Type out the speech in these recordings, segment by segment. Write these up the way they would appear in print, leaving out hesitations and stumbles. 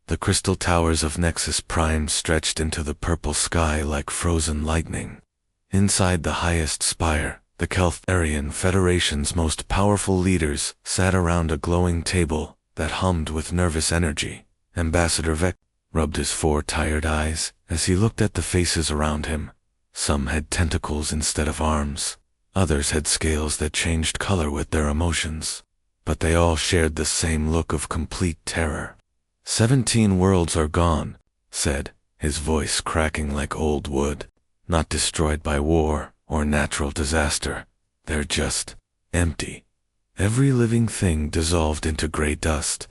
The crystal towers of Nexus Prime stretched into the purple sky like frozen lightning. Inside the highest spire, the Keltharian Federation's most powerful leaders sat around a glowing table that hummed with nervous energy. Ambassador Vec rubbed his 4 tired eyes as he looked at the faces around him. Some had tentacles instead of arms. Others had scales that changed color with their emotions. But they all shared the same look of complete terror. 17 worlds are gone, said, his voice cracking like old wood. Not destroyed by war or natural disaster. They're just empty. Every living thing dissolved into gray dust.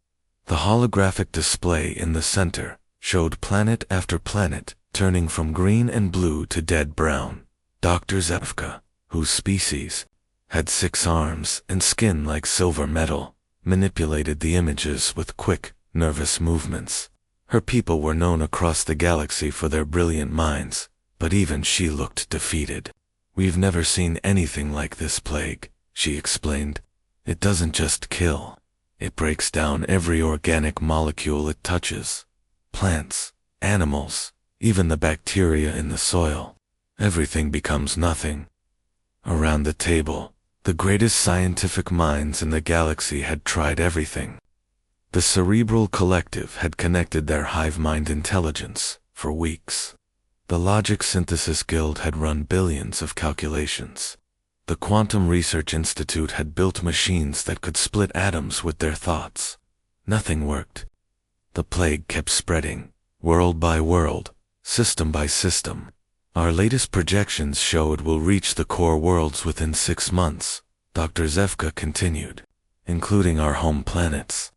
The holographic display in the center showed planet after planet turning from green and blue to dead brown. Dr. Zefka, whose species had 6 arms and skin like silver metal, manipulated the images with quick, nervous movements. Her people were known across the galaxy for their brilliant minds, but even she looked defeated. We've never seen anything like this plague, she explained. It doesn't just kill. It breaks down every organic molecule it touches. Plants, animals, even the bacteria in the soil. Everything becomes nothing. Around the table, the greatest scientific minds in the galaxy had tried everything. The Cerebral Collective had connected their hive mind intelligence for weeks. The Logic Synthesis Guild had run billions of calculations. The Quantum Research Institute had built machines that could split atoms with their thoughts. Nothing worked. The plague kept spreading, world by world, system by system. Our latest projections show it will reach the core worlds within 6 months, Dr. Zefka continued, including our home planets.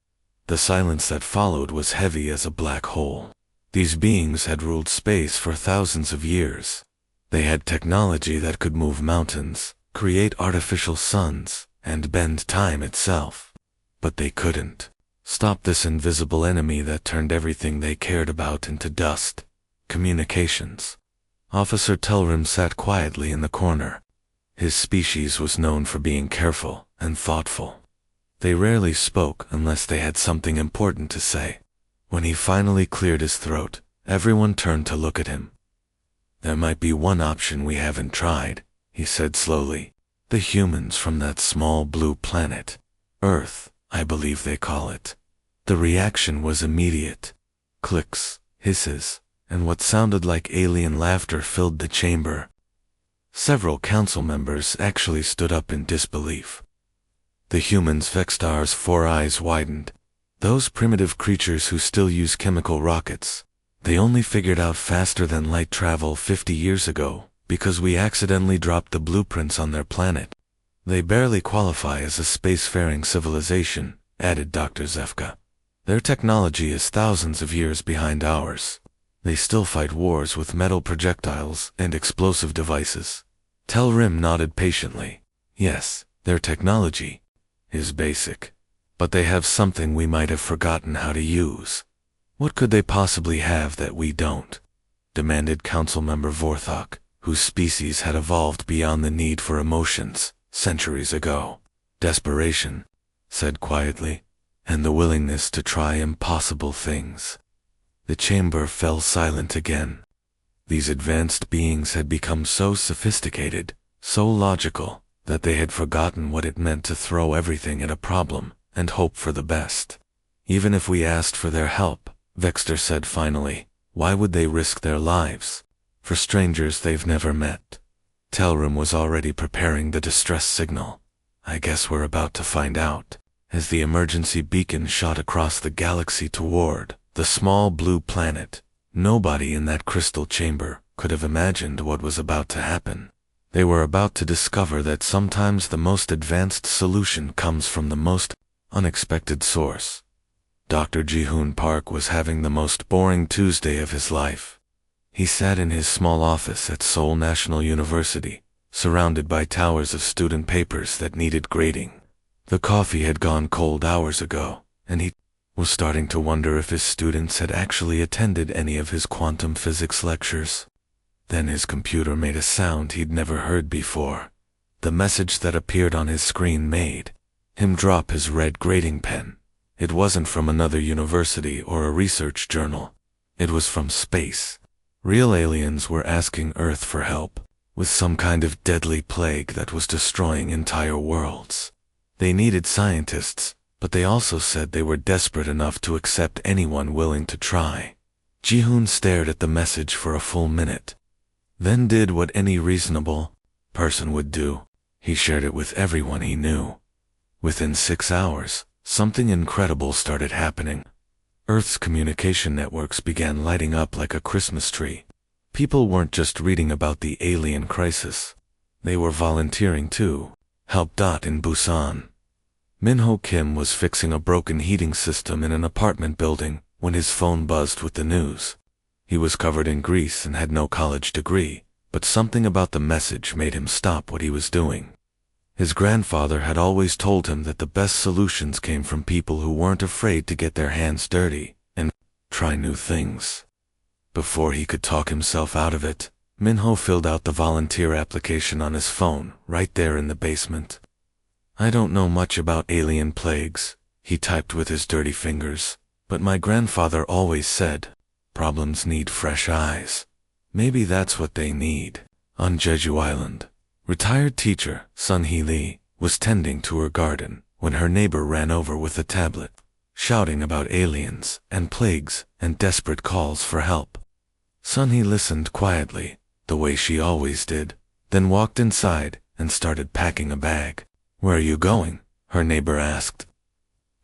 The silence that followed was heavy as a black hole. These beings had ruled space for thousands of years. They had technology that could move mountains, create artificial suns, and bend time itself. But they couldn't stop this invisible enemy that turned everything they cared about into dust. Communications. Officer Telrim sat quietly in the corner. His species was known for being careful and thoughtful. They rarely spoke unless they had something important to say. When he finally cleared his throat, everyone turned to look at him. There might be one option we haven't tried, he said slowly. The humans from that small blue planet. Earth, I believe they call it. The reaction was immediate. Clicks, hisses, and what sounded like alien laughter filled the chamber. Several council members actually stood up in disbelief. The humans' Vextar's 4 eyes widened. Those primitive creatures who still use chemical rockets, they only figured out faster than light travel 50 years ago because we accidentally dropped the blueprints on their planet. They barely qualify as a spacefaring civilization, added Dr. Zefka. Their technology is thousands of years behind ours. They still fight wars with metal projectiles and explosive devices. Telrim nodded patiently. Yes, their technology is basic. But they have something we might have forgotten how to use. What could they possibly have that we don't? Demanded Councilmember Vorthok, whose species had evolved beyond the need for emotions centuries ago. Desperation, said quietly, and the willingness to try impossible things. The chamber fell silent again. These advanced beings had become so sophisticated, so logical, that they had forgotten what it meant to throw everything at a problem and hope for the best. Even if we asked for their help, Vexter said finally, why would they risk their lives? For strangers they've never met. Telrim was already preparing the distress signal. I guess we're about to find out. As the emergency beacon shot across the galaxy toward the small blue planet, nobody in that crystal chamber could have imagined what was about to happen. They were about to discover that sometimes the most advanced solution comes from the most unexpected source. Dr. Jihoon Park was having the most boring Tuesday of his life. He sat in his small office at Seoul National University, surrounded by towers of student papers that needed grading. The coffee had gone cold hours ago, and he was starting to wonder if his students had actually attended any of his quantum physics lectures. Then his computer made a sound he'd never heard before. The message that appeared on his screen made him drop his red grading pen. It wasn't from another university or a research journal. It was from space. Real aliens were asking Earth for help, with some kind of deadly plague that was destroying entire worlds. They needed scientists, but they also said they were desperate enough to accept anyone willing to try. Ji-hoon stared at the message for a full minute, then did what any reasonable person would do. He shared it with everyone he knew. Within 6 hours, something incredible started happening. Earth's communication networks began lighting up like a Christmas tree. People weren't just reading about the alien crisis. They were volunteering too. Help. In Busan. Min-ho Kim was fixing a broken heating system in an apartment building when his phone buzzed with the news. He was covered in grease and had no college degree, but something about the message made him stop what he was doing. His grandfather had always told him that the best solutions came from people who weren't afraid to get their hands dirty and try new things. Before he could talk himself out of it, Min-ho filled out the volunteer application on his phone right there in the basement. "I don't know much about alien plagues," he typed with his dirty fingers, "but my grandfather always said, problems need fresh eyes. Maybe that's what they need." On Jeju Island, retired teacher Sun Hee Lee was tending to her garden when her neighbor ran over with a tablet, shouting about aliens and plagues and desperate calls for help. Sun Hee listened quietly, the way she always did, then walked inside and started packing a bag. "Where are you going?" her neighbor asked.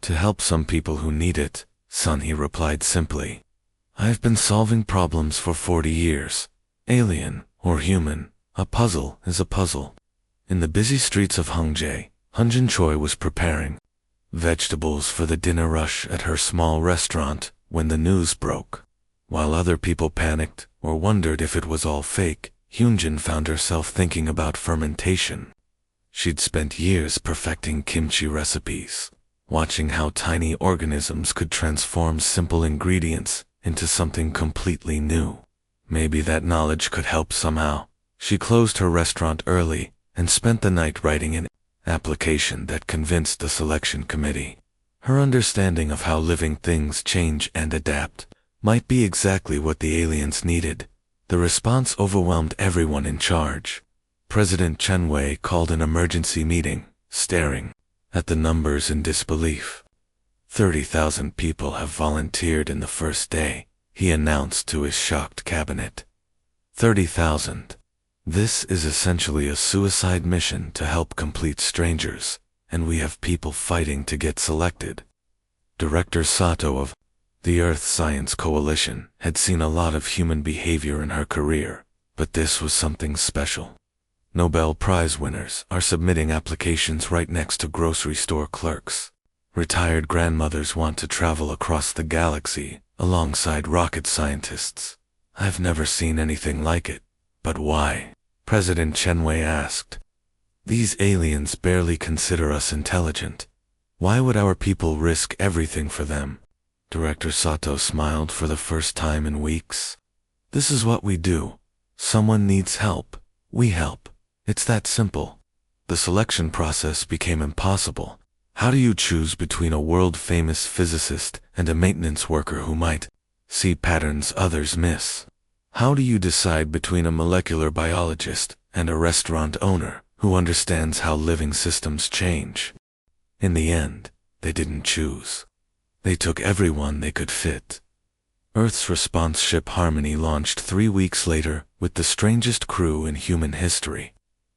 "To help some people who need it," Sun Hee replied simply. "I've been solving problems for 40 years. Alien or human, a puzzle is a puzzle." In the busy streets of Hongjae, Hunjin Choi was preparing vegetables for the dinner rush at her small restaurant when the news broke. While other people panicked or wondered if it was all fake, Hyunjin found herself thinking about fermentation. She'd spent years perfecting kimchi recipes, watching how tiny organisms could transform simple ingredients into something completely new. Maybe that knowledge could help somehow. She closed her restaurant early and spent the night writing an application that convinced the selection committee. Her understanding of how living things change and adapt might be exactly what the aliens needed. The response overwhelmed everyone in charge. President Chen Wei called an emergency meeting, staring at the numbers in disbelief. 30,000 people have volunteered in the first day, he announced to his shocked cabinet. 30,000. This is essentially a suicide mission to help complete strangers, and we have people fighting to get selected. Director Sato of the Earth Science Coalition had seen a lot of human behavior in her career, but this was something special. Nobel Prize winners are submitting applications right next to grocery store clerks. Retired grandmothers want to travel across the galaxy alongside rocket scientists. I've never seen anything like it. But why? President Chen Wei asked. These aliens barely consider us intelligent. Why would our people risk everything for them? Director Sato smiled for the first time in weeks. This is what we do. Someone needs help. We help. It's that simple. The selection process became impossible. How do you choose between a world-famous physicist and a maintenance worker who might see patterns others miss? How do you decide between a molecular biologist and a restaurant owner who understands how living systems change? In the end, they didn't choose. They took everyone they could fit. Earth's response ship Harmony launched 3 weeks later with the strangest crew in human history.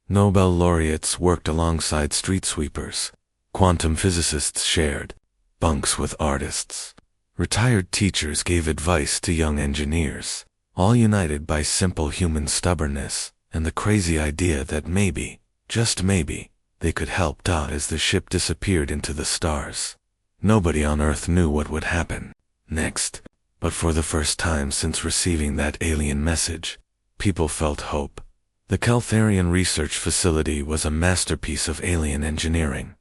Nobel laureates worked alongside street sweepers. Quantum physicists shared bunks with artists. Retired teachers gave advice to young engineers, all united by simple human stubbornness and the crazy idea that maybe, just maybe, they could help. As the ship disappeared into the stars, nobody on Earth knew what would happen next, but for the first time since receiving that alien message, people felt hope. The Keltharian research facility was a masterpiece of alien engineering.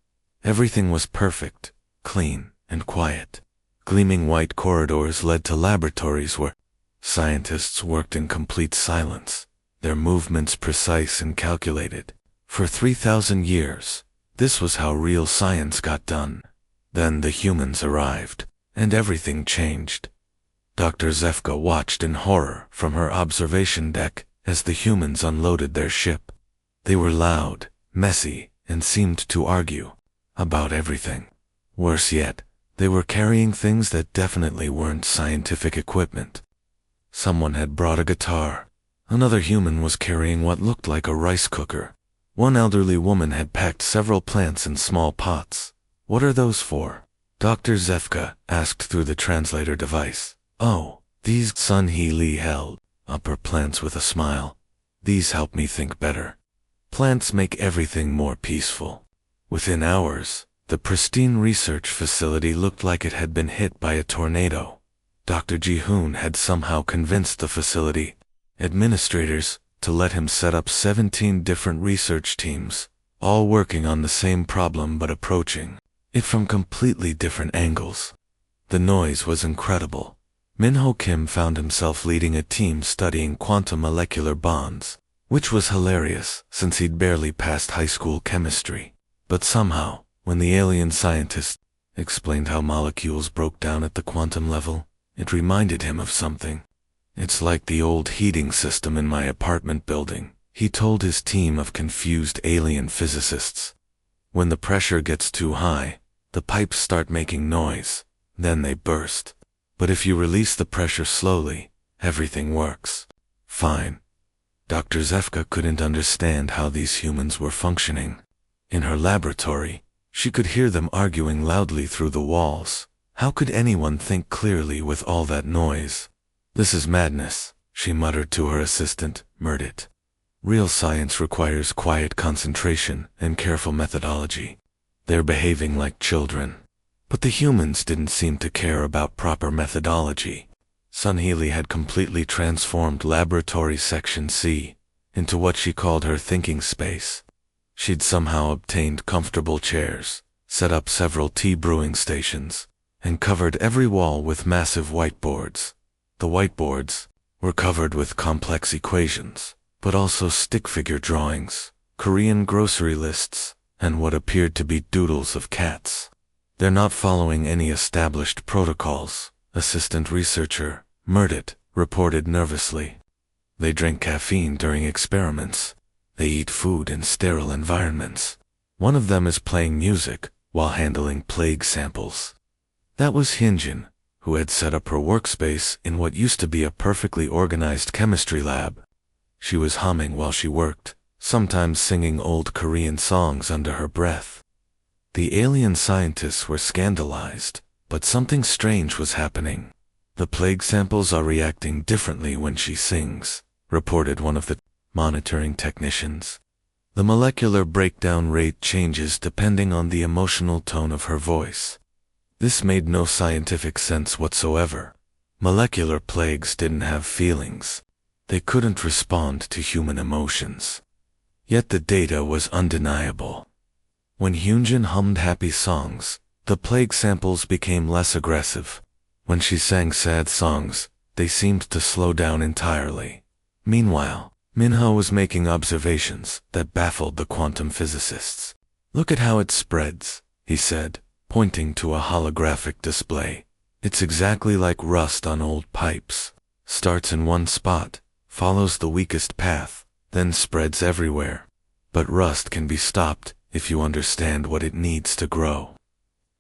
Everything was perfect, clean, and quiet. Gleaming white corridors led to laboratories where scientists worked in complete silence, their movements precise and calculated. For 3,000 years, this was how real science got done. Then the humans arrived, and everything changed. Dr. Zefka watched in horror from her observation deck as the humans unloaded their ship. They were loud, messy, and seemed to argue about everything. Worse yet, they were carrying things that definitely weren't scientific equipment. Someone had brought a guitar. Another human was carrying what looked like a rice cooker. One elderly woman had packed several plants in small pots. "What are those for?" Dr. Zefka asked through the translator device. "Oh, these," Sun Hee Lee held up her plants with a smile. "These help me think better. Plants make everything more peaceful." Within hours, the pristine research facility looked like it had been hit by a tornado. Dr. Ji-hoon had somehow convinced the facility administrators to let him set up 17 different research teams, all working on the same problem but approaching it from completely different angles. The noise was incredible. Min-ho Kim found himself leading a team studying quantum molecular bonds, which was hilarious since he'd barely passed high school chemistry. But somehow, when the alien scientist explained how molecules broke down at the quantum level, it reminded him of something. "It's like the old heating system in my apartment building," he told his team of confused alien physicists. "When the pressure gets too high, the pipes start making noise, then they burst. But if you release the pressure slowly, everything works fine." Dr. Zefka couldn't understand how these humans were functioning. In her laboratory, she could hear them arguing loudly through the walls. How could anyone think clearly with all that noise? "This is madness," she muttered to her assistant, Murdit. "Real science requires quiet concentration and careful methodology. They're behaving like children." But the humans didn't seem to care about proper methodology. Sun Healy had completely transformed Laboratory Section C into what she called her thinking space. She'd somehow obtained comfortable chairs, set up several tea brewing stations, and covered every wall with massive whiteboards. The whiteboards were covered with complex equations, but also stick figure drawings, Korean grocery lists, and what appeared to be doodles of cats. "They're not following any established protocols," assistant researcher Murdit reported nervously. "They drink caffeine during experiments. They eat food in sterile environments. One of them is playing music while handling plague samples." That was Hyunjin, who had set up her workspace in what used to be a perfectly organized chemistry lab. She was humming while she worked, sometimes singing old Korean songs under her breath. The alien scientists were scandalized, but something strange was happening. "The plague samples are reacting differently when she sings," reported one of the monitoring technicians. "The molecular breakdown rate changes depending on the emotional tone of her voice." This made no scientific sense whatsoever. Molecular plagues didn't have feelings. They couldn't respond to human emotions. Yet the data was undeniable. When Hyunjin hummed happy songs, the plague samples became less aggressive. When she sang sad songs, they seemed to slow down entirely. Meanwhile, Minho was making observations that baffled the quantum physicists. "Look at how it spreads," he said, pointing to a holographic display. "It's exactly like rust on old pipes. Starts in one spot, follows the weakest path, then spreads everywhere. But rust can be stopped if you understand what it needs to grow."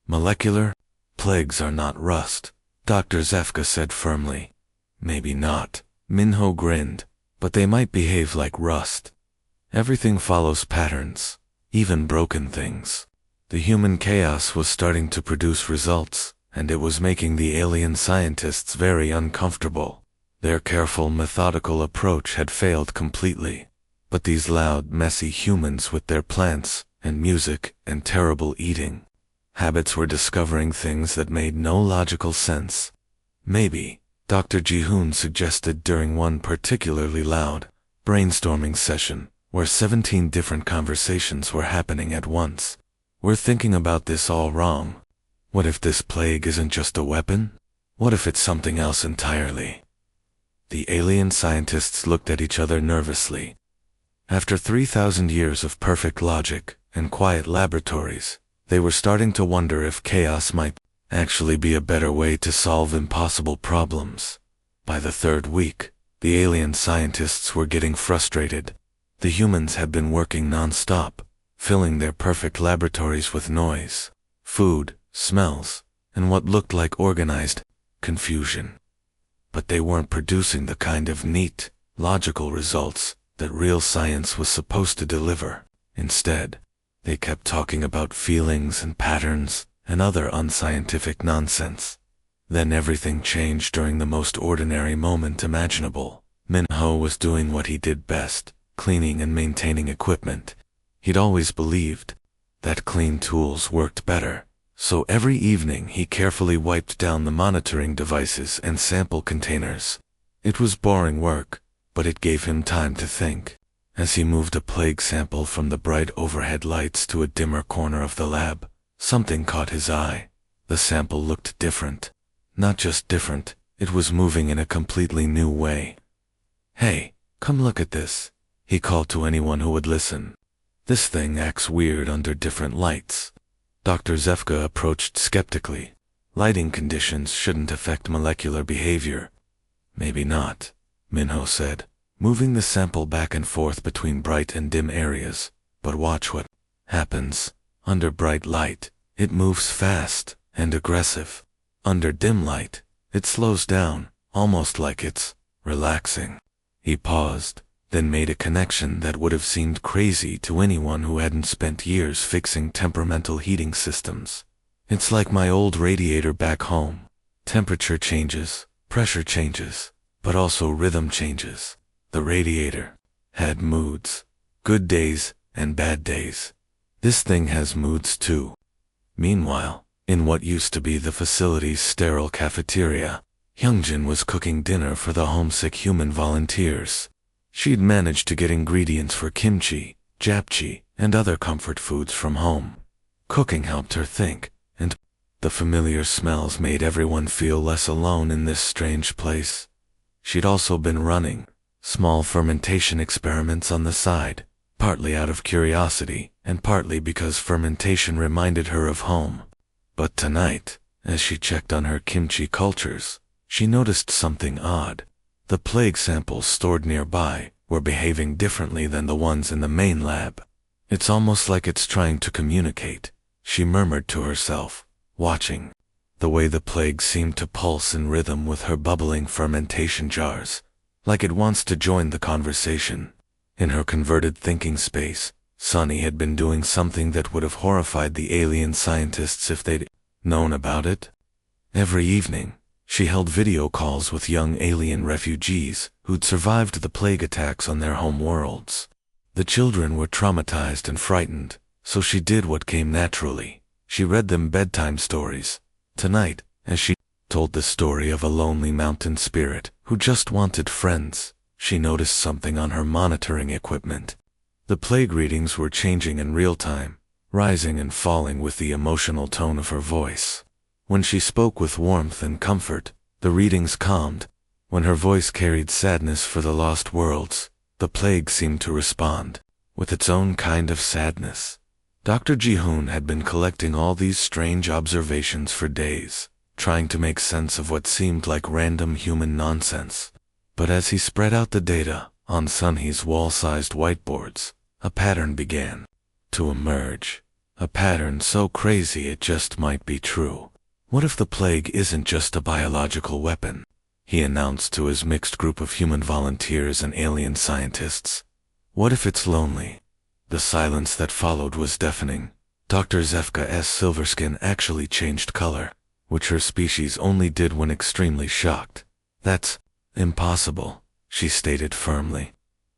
"Molecular plagues are not rust," Dr. Zefka said firmly. "Maybe not," Minho grinned, "but they might behave like rust. Everything follows patterns, even broken things." The human chaos was starting to produce results, and it was making the alien scientists very uncomfortable. Their careful, methodical approach had failed completely. But these loud, messy humans with their plants and music and terrible eating habits were discovering things that made no logical sense. "Maybe," Dr. Ji-hoon suggested during one particularly loud brainstorming session where 17 different conversations were happening at once, "we're thinking about this all wrong. What if this plague isn't just a weapon? What if it's something else entirely?" The alien scientists looked at each other nervously. After 3,000 years of perfect logic and quiet laboratories, They were starting to wonder if chaos might actually be a better way to solve impossible problems. By the third week, the alien scientists were getting frustrated. The humans had been working non-stop, filling their perfect laboratories with noise, food, smells, and what looked like organized confusion. But they weren't producing the kind of neat, logical results that real science was supposed to deliver. Instead, they kept talking about feelings and patterns and other unscientific nonsense. Then everything changed during the most ordinary moment imaginable. Minho was doing what he did best, cleaning and maintaining equipment. He'd always believed that clean tools worked better, so every evening he carefully wiped down the monitoring devices and sample containers. It was boring work, but it gave him time to think. As he moved a plague sample from the bright overhead lights to a dimmer corner of the lab, something caught his eye. The sample looked different. Not just different, it was moving in a completely new way. "Hey, come look at this," he called to anyone who would listen. "This thing acts weird under different lights." Dr. Zefka approached skeptically. "Lighting conditions shouldn't affect molecular behavior." "Maybe not," Minho said, moving the sample back and forth between bright and dim areas. "But watch what happens. Under bright light, it moves fast and aggressive. Under dim light, it slows down, almost like it's relaxing." He paused, then made a connection that would have seemed crazy to anyone who hadn't spent years fixing temperamental heating systems. "It's like my old radiator back home. Temperature changes, pressure changes, but also rhythm changes. The radiator had moods, good days and bad days. This thing has moods too." Meanwhile, in what used to be the facility's sterile cafeteria, Hyungjin was cooking dinner for the homesick human volunteers. She'd managed to get ingredients for kimchi, japchae, and other comfort foods from home. Cooking helped her think, and the familiar smells made everyone feel less alone in this strange place. She'd also been running small fermentation experiments on the side, partly out of curiosity and partly because fermentation reminded her of home. But tonight, as she checked on her kimchi cultures, she noticed something odd. The plague samples stored nearby were behaving differently than the ones in the main lab. "It's almost like it's trying to communicate," she murmured to herself, watching the way the plague seemed to pulse in rhythm with her bubbling fermentation jars, like it wants to join the conversation. In her converted thinking space, Sunny had been doing something that would have horrified the alien scientists if they'd known about it. Every evening, she held video calls with young alien refugees who'd survived the plague attacks on their home worlds. The children were traumatized and frightened, so she did what came naturally. She read them bedtime stories. Tonight, as she told the story of a lonely mountain spirit who just wanted friends, she noticed something on her monitoring equipment. The plague readings were changing in real time, rising and falling with the emotional tone of her voice. When she spoke with warmth and comfort, the readings calmed. When her voice carried sadness for the lost worlds, the plague seemed to respond with its own kind of sadness. Dr. Ji-hoon had been collecting all these strange observations for days, trying to make sense of what seemed like random human nonsense. But as he spread out the data on Sunhee's wall-sized whiteboards, a pattern began to emerge. A pattern so crazy it just might be true. "What if the plague isn't just a biological weapon?" he announced to his mixed group of human volunteers and alien scientists. "What if it's lonely?" The silence that followed was deafening. Dr. Zefka's silverskin actually changed color, which her species only did when extremely shocked. "That's impossible," she stated firmly.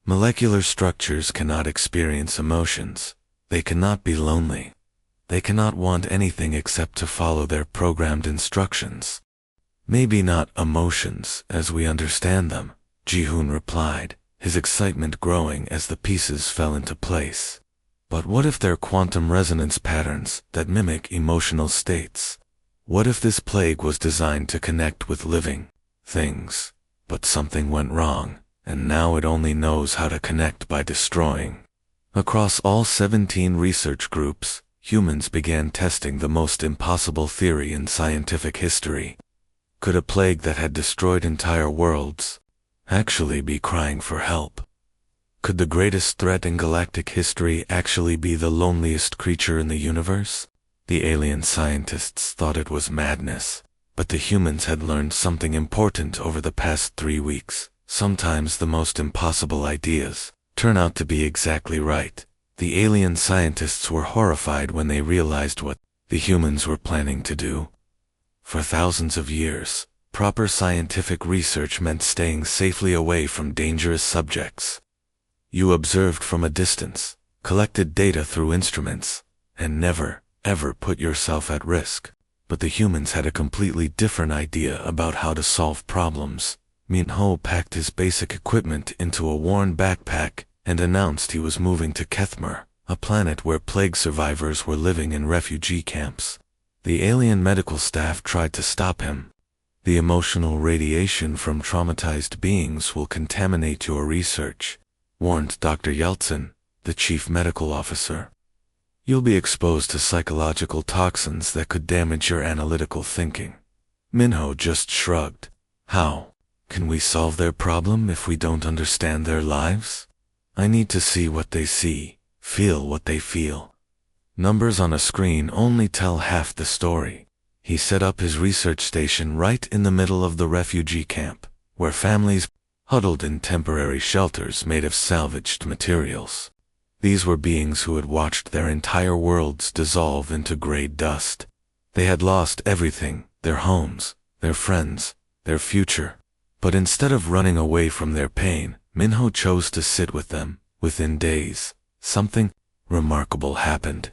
"Molecular structures cannot experience emotions. They cannot be lonely. They cannot want anything except to follow their programmed instructions." "Maybe not emotions as we understand them," Ji-hoon replied, his excitement growing as the pieces fell into place. "But what if they're quantum resonance patterns that mimic emotional states? What if this plague was designed to connect with living things, but something went wrong, and now it only knows how to connect by destroying?" Across all 17 research groups, humans began testing the most impossible theory in scientific history. Could a plague that had destroyed entire worlds actually be crying for help? Could the greatest threat in galactic history actually be the loneliest creature in the universe? The alien scientists thought it was madness, but the humans had learned something important over the past 3 weeks. Sometimes the most impossible ideas turn out to be exactly right. The alien scientists were horrified when they realized what the humans were planning to do. For thousands of years, proper scientific research meant staying safely away from dangerous subjects. You observed from a distance, collected data through instruments, and never, ever put yourself at risk. But the humans had a completely different idea about how to solve problems. Minho packed his basic equipment into a worn backpack and announced he was moving to Kethmer, a planet where plague survivors were living in refugee camps. The alien medical staff tried to stop him. The emotional radiation from traumatized beings will contaminate your research, warned Dr. Yeltsin, the chief medical officer. You'll be exposed to psychological toxins that could damage your analytical thinking. Minho just shrugged. How can we solve their problem if we don't understand their lives? I need to see what they see, feel what they feel. Numbers on a screen only tell half the story. He set up his research station right in the middle of the refugee camp, where families huddled in temporary shelters made of salvaged materials. These were beings who had watched their entire worlds dissolve into gray dust. They had lost everything, their homes, their friends, their future. But instead of running away from their pain, Minho chose to sit with them. Within days, something remarkable happened.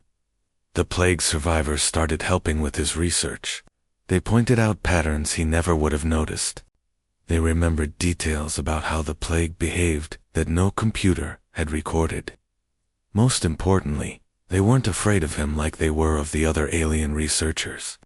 The plague survivors started helping with his research. They pointed out patterns he never would have noticed. They remembered details about how the plague behaved that no computer had recorded. Most importantly, they weren't afraid of him like they were of the other alien researchers.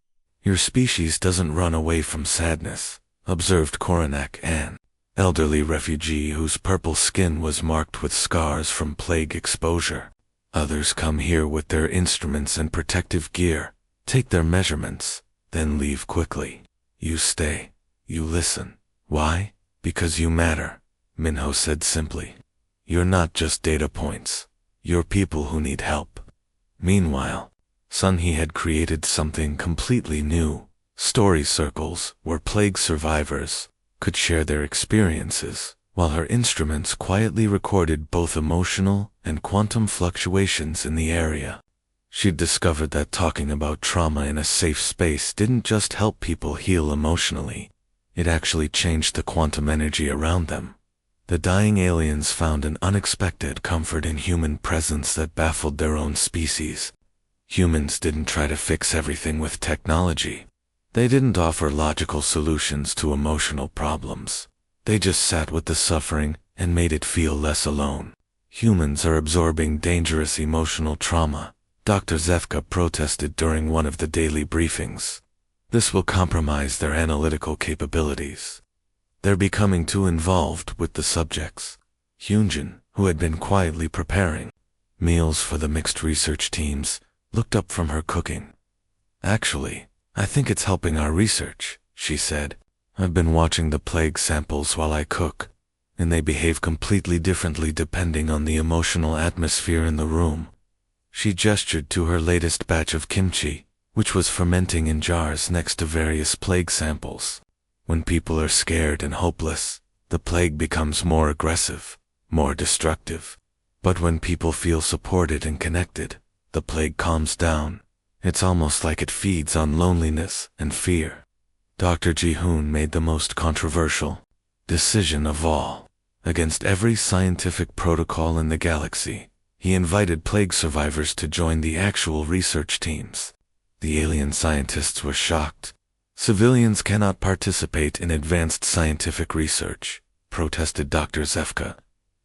Your species doesn't run away from sadness, observed Koronak, an elderly refugee whose purple skin was marked with scars from plague exposure. Others come here with their instruments and protective gear, take their measurements, then leave quickly. You stay. You listen. Why? Because you matter, Minho said simply. You're not just data points. You're people who need help. Meanwhile, Sunhee had created something completely new. Story circles, where plague survivors could share their experiences, while her instruments quietly recorded both emotional and quantum fluctuations in the area. She'd discovered that talking about trauma in a safe space didn't just help people heal emotionally. It actually changed the quantum energy around them. The dying aliens found an unexpected comfort in human presence that baffled their own species. Humans didn't try to fix everything with technology. They didn't offer logical solutions to emotional problems. They just sat with the suffering and made it feel less alone. Humans are absorbing dangerous emotional trauma, Dr. Zefka protested during one of the daily briefings. This will compromise their analytical capabilities. They're becoming too involved with the subjects. Hyunjin, who had been quietly preparing meals for the mixed research teams, looked up from her cooking. Actually, I think it's helping our research, she said. I've been watching the plague samples while I cook, and they behave completely differently depending on the emotional atmosphere in the room. She gestured to her latest batch of kimchi, which was fermenting in jars next to various plague samples. When people are scared and hopeless, the plague becomes more aggressive, more destructive. But when people feel supported and connected, the plague calms down. It's almost like it feeds on loneliness and fear. Dr. Ji-hoon made the most controversial decision of all. Against every scientific protocol in the galaxy, he invited plague survivors to join the actual research teams. The alien scientists were shocked. Civilians cannot participate in advanced scientific research, protested Dr. Zefka.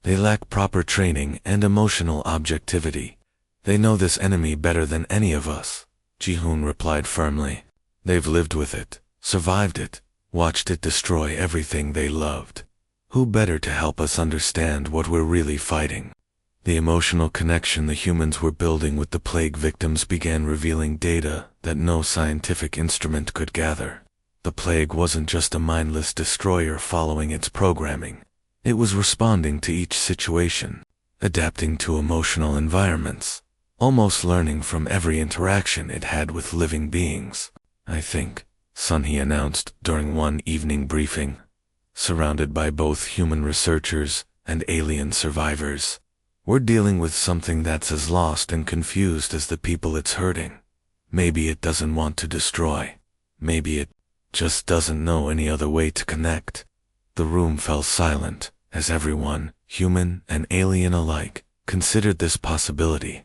They lack proper training and emotional objectivity. They know this enemy better than any of us, Ji-hoon replied firmly. They've lived with it, survived it, watched it destroy everything they loved. Who better to help us understand what we're really fighting? The emotional connection the humans were building with the plague victims began revealing data that no scientific instrument could gather. The plague wasn't just a mindless destroyer following its programming. It was responding to each situation, adapting to emotional environments, almost learning from every interaction it had with living beings. "I think," Sunhee announced during one evening briefing, surrounded by both human researchers and alien survivors, "we're dealing with something that's as lost and confused as the people it's hurting. Maybe it doesn't want to destroy. Maybe it just doesn't know any other way to connect." The room fell silent as everyone, human and alien alike, considered this possibility.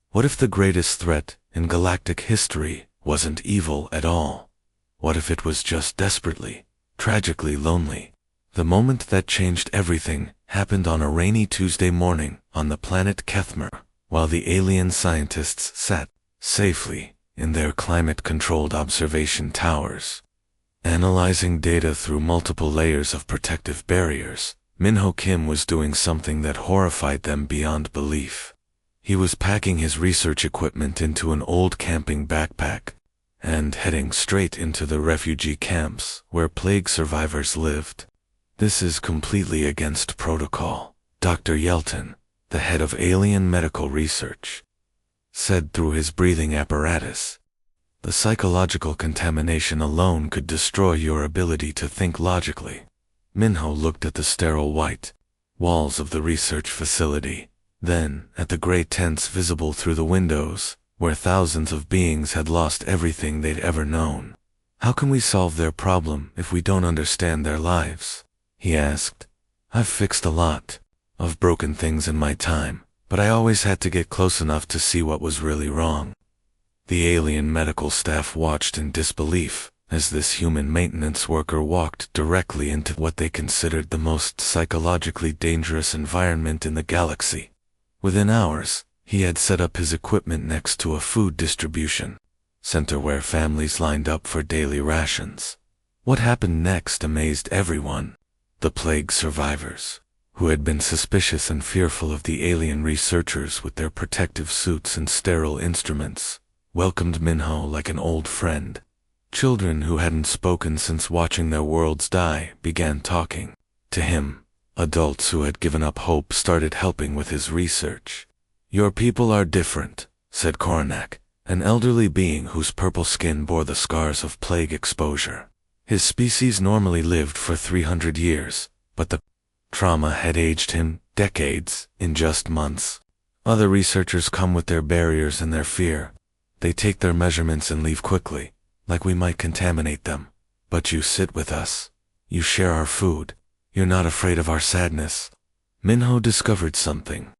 What if the greatest threat in galactic history wasn't evil at all? What if it was just desperately, tragically lonely? The moment that changed everything happened on a rainy Tuesday morning on the planet Kethmer, while the alien scientists sat safely in their climate-controlled observation towers, analyzing data through multiple layers of protective barriers. Minho Kim was doing something that horrified them beyond belief. He was packing his research equipment into an old camping backpack and heading straight into the refugee camps where plague survivors lived. "This is completely against protocol," Dr. Yelton, the head of alien medical research, said through his breathing apparatus. "The psychological contamination alone could destroy your ability to think logically." Minho looked at the sterile white walls of the research facility, then at the gray tents visible through the windows, where thousands of beings had lost everything they'd ever known. "How can we solve their problem if we don't understand their lives?" he asked. "I've fixed a lot of broken things in my time, but I always had to get close enough to see what was really wrong." The alien medical staff watched in disbelief as this human maintenance worker walked directly into what they considered the most psychologically dangerous environment in the galaxy. Within hours, he had set up his equipment next to a food distribution center where families lined up for daily rations. What happened next amazed everyone. The plague survivors, who had been suspicious and fearful of the alien researchers with their protective suits and sterile instruments, welcomed Minho like an old friend. Children who hadn't spoken since watching their worlds die began talking to him. Adults who had given up hope started helping with his research. "Your people are different," said Koronak, an elderly being whose purple skin bore the scars of plague exposure. His species normally lived for 300 years, but the trauma had aged him decades in just months. Other researchers come with their barriers and their fear. They take their measurements and leave quickly, like we might contaminate them. But you sit with us. You share our food. You're not afraid of our sadness. Minho discovered something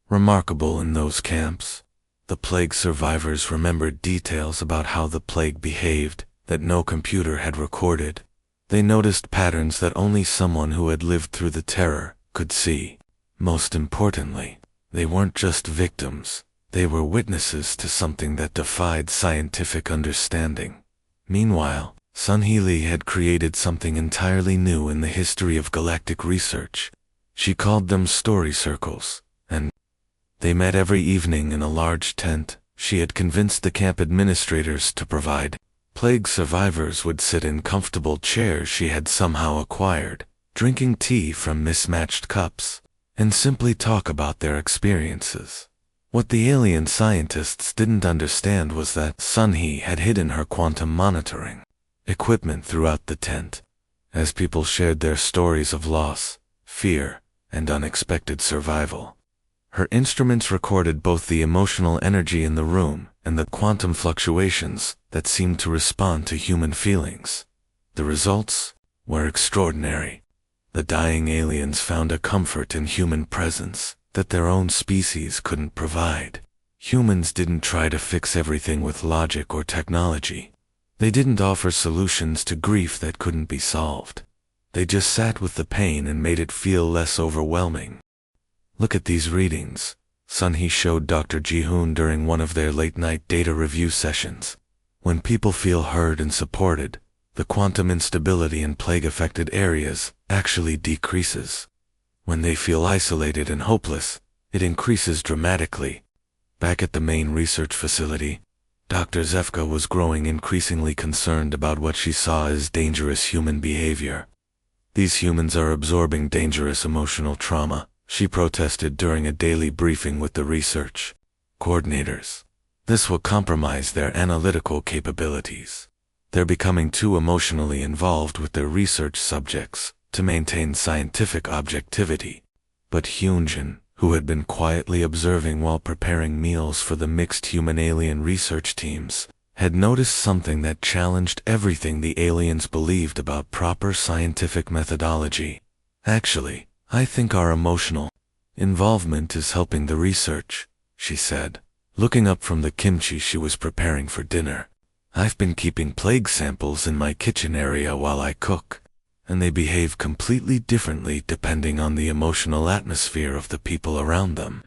remarkable in those camps. The plague survivors remembered details about how the plague behaved that no computer had recorded. They noticed patterns that only someone who had lived through the terror could see. Most importantly, they weren't just victims. They were witnesses to something that defied scientific understanding. Meanwhile, Sunhee Lee had created something entirely new in the history of galactic research. She called them story circles, and they met every evening in a large tent she had convinced the camp administrators to provide. Plague survivors would sit in comfortable chairs she had somehow acquired, drinking tea from mismatched cups, and simply talk about their experiences. What the alien scientists didn't understand was that Sunhee had hidden her quantum monitoring equipment throughout the tent. As people shared their stories of loss, fear, and unexpected survival, her instruments recorded both the emotional energy in the room and the quantum fluctuations that seemed to respond to human feelings. The results were extraordinary. The dying aliens found a comfort in human presence that their own species couldn't provide. Humans didn't try to fix everything with logic or technology. They didn't offer solutions to grief that couldn't be solved. They just sat with the pain and made it feel less overwhelming. "Look at these readings," Sunhee showed Dr. Ji-hoon during one of their late-night data review sessions. "When people feel heard and supported, the quantum instability in plague-affected areas actually decreases. When they feel isolated and hopeless, it increases dramatically. Back at the main research facility, Dr. Zefka was growing increasingly concerned about what she saw as dangerous human behavior. These humans are absorbing dangerous emotional trauma, she protested during a daily briefing with the research coordinators. This will compromise their analytical capabilities. They're becoming too emotionally involved with their research subjects to maintain scientific objectivity. But Hyunjin, who had been quietly observing while preparing meals for the mixed human-alien research teams, had noticed something that challenged everything the aliens believed about proper scientific methodology. Actually, I think our emotional involvement is helping the research, she said, looking up from the kimchi she was preparing for dinner. I've been keeping plague samples in my kitchen area while I cook, and they behave completely differently depending on the emotional atmosphere of the people around them.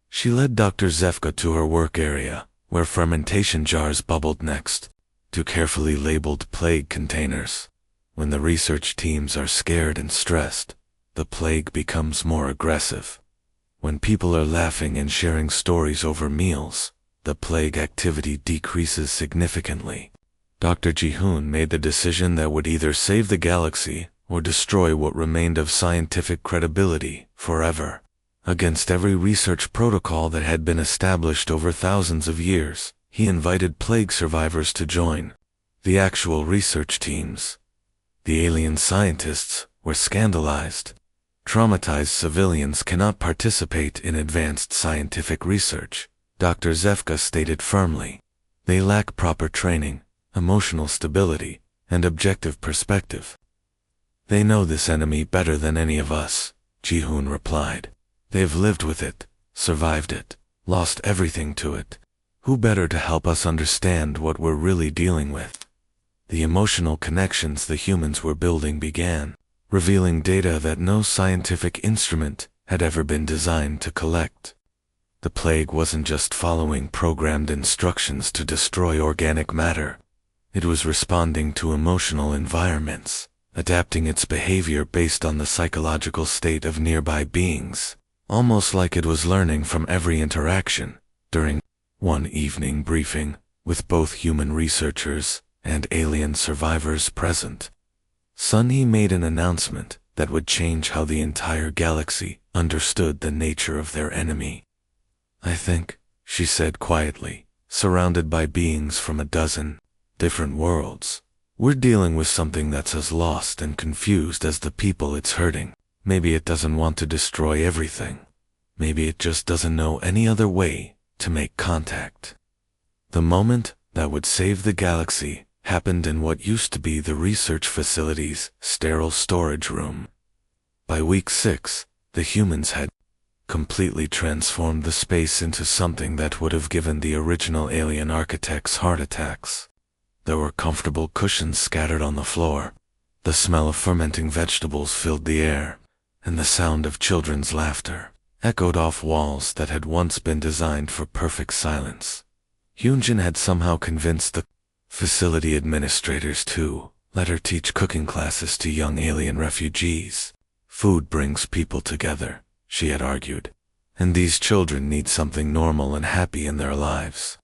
She led Dr. Zefka to her work area, where fermentation jars bubbled next to carefully labeled plague containers. When the research teams are scared and stressed, the plague becomes more aggressive. When people are laughing and sharing stories over meals, the plague activity decreases significantly. Dr. Ji-hoon made the decision that would either save the galaxy or destroy what remained of scientific credibility forever. Against every research protocol that had been established over thousands of years, he invited plague survivors to join the actual research teams. The alien scientists were scandalized. Traumatized civilians cannot participate in advanced scientific research, Dr. Zefka stated firmly. They lack proper training, emotional stability, and objective perspective. They know this enemy better than any of us, Ji-hoon replied. They've lived with it, survived it, lost everything to it. Who better to help us understand what we're really dealing with? The emotional connections the humans were building began revealing data that no scientific instrument had ever been designed to collect. The plague wasn't just following programmed instructions to destroy organic matter. It was responding to emotional environments, adapting its behavior based on the psychological state of nearby beings, almost like it was learning from every interaction. During one evening briefing, with both human researchers and alien survivors present, Sun He made an announcement that would change how the entire galaxy understood the nature of their enemy. I think, she said quietly, surrounded by beings from a dozen different worlds, we're dealing with something that's as lost and confused as the people it's hurting. Maybe it doesn't want to destroy everything. Maybe it just doesn't know any other way to make contact. The moment that would save the galaxy happened in what used to be the research facility's sterile storage room. By week 6, the humans had completely transformed the space into something that would have given the original alien architects heart attacks. There were comfortable cushions scattered on the floor. The smell of fermenting vegetables filled the air, and the sound of children's laughter echoed off walls that had once been designed for perfect silence. Hyunjin had somehow convinced the facility administrators to let her teach cooking classes to young alien refugees. Food brings people together, she had argued, and these children need something normal and happy in their lives.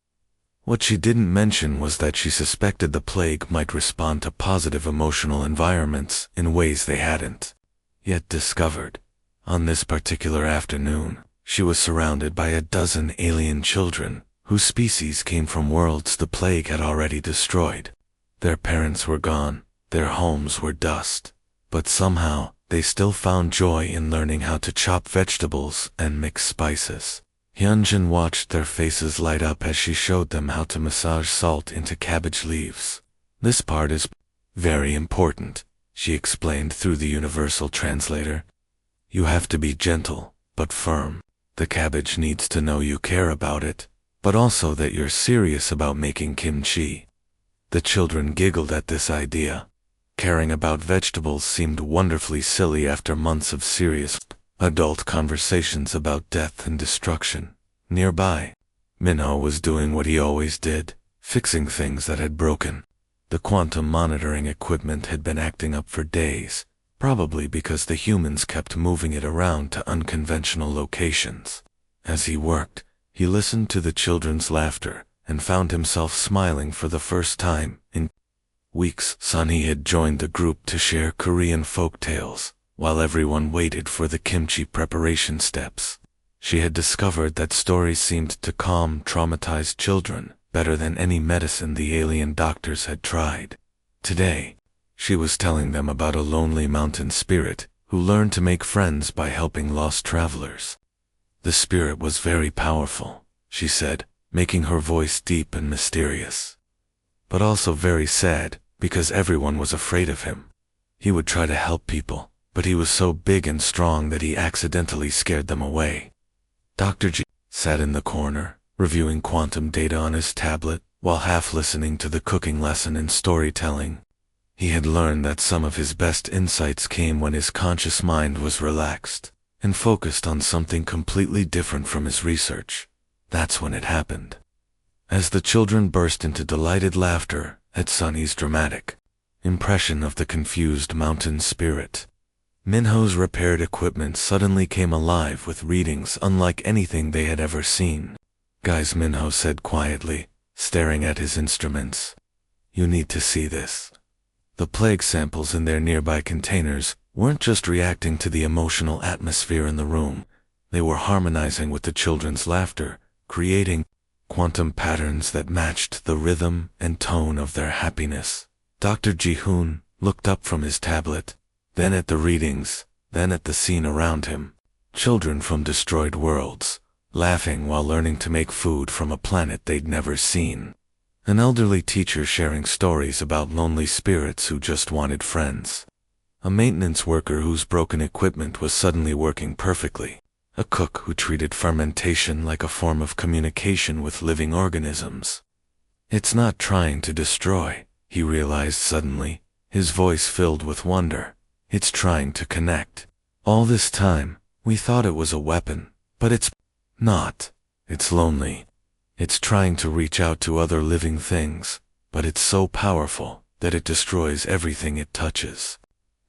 What she didn't mention was that she suspected the plague might respond to positive emotional environments in ways they hadn't yet discovered. On this particular afternoon, she was surrounded by a dozen alien children whose species came from worlds the plague had already destroyed. Their parents were gone, their homes were dust, but somehow they still found joy in learning how to chop vegetables and mix spices. Hyunjin watched their faces light up as she showed them how to massage salt into cabbage leaves. This part is very important, she explained through the universal translator. You have to be gentle, but firm. The cabbage needs to know you care about it, but also that you're serious about making kimchi. The children giggled at this idea. Caring about vegetables seemed wonderfully silly after months of serious, adult conversations about death and destruction. Nearby, Minho was doing what he always did, fixing things that had broken. The quantum monitoring equipment had been acting up for days, probably because the humans kept moving it around to unconventional locations. As he worked, he listened to the children's laughter and found himself smiling for the first time in weeks. Sunny had joined the group to share Korean folk tales, while everyone waited for the kimchi preparation steps. She had discovered that stories seemed to calm traumatized children better than any medicine the alien doctors had tried. Today, she was telling them about a lonely mountain spirit who learned to make friends by helping lost travelers. The spirit was very powerful, she said, making her voice deep and mysterious. But also very sad, because everyone was afraid of him. He would try to help people, but he was so big and strong that he accidentally scared them away. Dr. G sat in the corner, reviewing quantum data on his tablet, while half listening to the cooking lesson in storytelling. He had learned that some of his best insights came when his conscious mind was relaxed and focused on something completely different from his research. That's when it happened. As the children burst into delighted laughter at Sunny's dramatic impression of the confused mountain spirit, Minho's repaired equipment suddenly came alive with readings unlike anything they had ever seen. "Guys," Minho said quietly, staring at his instruments. "You need to see this." The plague samples in their nearby containers weren't just reacting to the emotional atmosphere in the room. They were harmonizing with the children's laughter, creating quantum patterns that matched the rhythm and tone of their happiness. Dr. Ji-hoon looked up from his tablet, then at the readings, then at the scene around him. Children from destroyed worlds, laughing while learning to make food from a planet they'd never seen. An elderly teacher sharing stories about lonely spirits who just wanted friends. A maintenance worker whose broken equipment was suddenly working perfectly. A cook who treated fermentation like a form of communication with living organisms. "It's not trying to destroy," he realized suddenly, his voice filled with wonder. "It's trying to connect. All this time, we thought it was a weapon, but it's not. It's lonely. It's trying to reach out to other living things, but it's so powerful that it destroys everything it touches."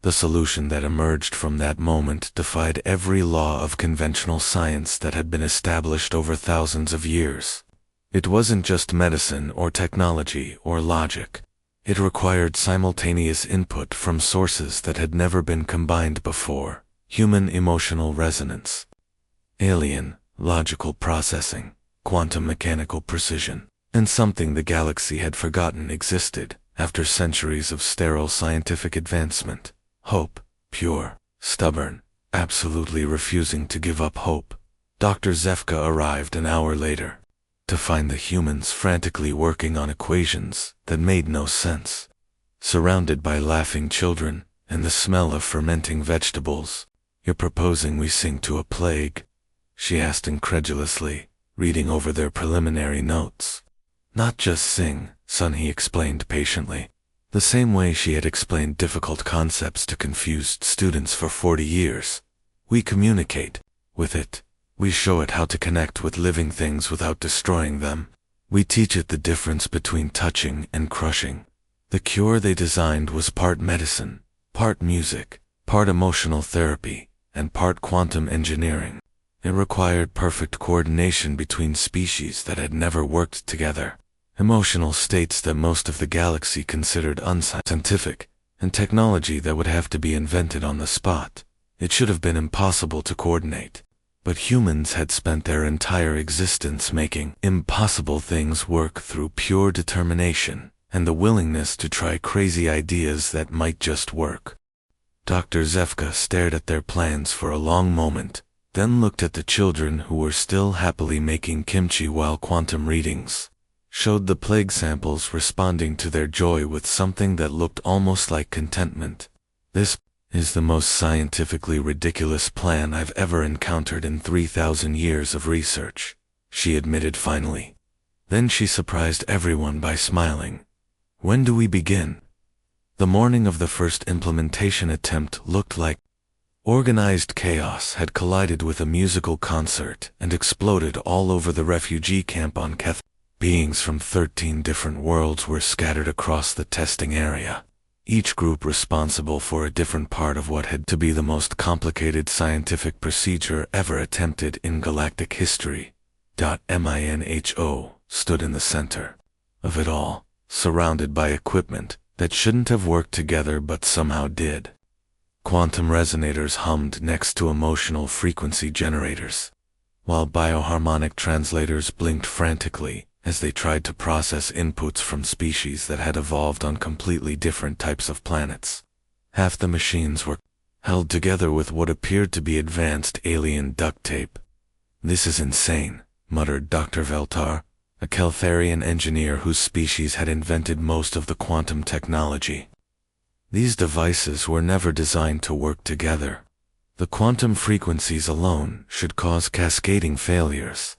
The solution that emerged from that moment defied every law of conventional science that had been established over thousands of years. It wasn't just medicine or technology or logic. It required simultaneous input from sources that had never been combined before: human emotional resonance, alien logical processing, quantum mechanical precision, and something the galaxy had forgotten existed after centuries of sterile scientific advancement: hope, pure, stubborn, absolutely refusing to give up hope. Dr. Zefka arrived an hour later, to find the humans frantically working on equations that made no sense. Surrounded by laughing children and the smell of fermenting vegetables. "You're proposing we sing to a plague?" she asked incredulously, reading over their preliminary notes. "Not just sing," Sunny explained patiently, the same way she had explained difficult concepts to confused students for 40 years. "We communicate with it. We show it how to connect with living things without destroying them. We teach it the difference between touching and crushing." The cure they designed was part medicine, part music, part emotional therapy, and part quantum engineering. It required perfect coordination between species that had never worked together. Emotional states that most of the galaxy considered unscientific, and technology that would have to be invented on the spot. It should have been impossible to coordinate. But humans had spent their entire existence making impossible things work through pure determination and the willingness to try crazy ideas that might just work. Dr. Zefka stared at their plans for a long moment, then looked at the children who were still happily making kimchi while quantum readings showed the plague samples responding to their joy with something that looked almost like contentment. "This is the most scientifically ridiculous plan I've ever encountered in 3,000 years of research," she admitted finally. Then she surprised everyone by smiling. "When do we begin?" The morning of the first implementation attempt looked like organized chaos had collided with a musical concert and exploded all over the refugee camp on Keth. Beings from 13 different worlds were scattered across the testing area. each group responsible for a different part of what had to be the most complicated scientific procedure ever attempted in galactic history. Minho stood in the center of it all, surrounded by equipment that shouldn't have worked together but somehow did. Quantum resonators hummed next to emotional frequency generators, while bioharmonic translators blinked frantically as they tried to process inputs from species that had evolved on completely different types of planets. Half the machines were held together with what appeared to be advanced alien duct tape. "This is insane," muttered Dr. Veltar, a Keltharian engineer whose species had invented most of the quantum technology. "These devices were never designed to work together. The quantum frequencies alone should cause cascading failures."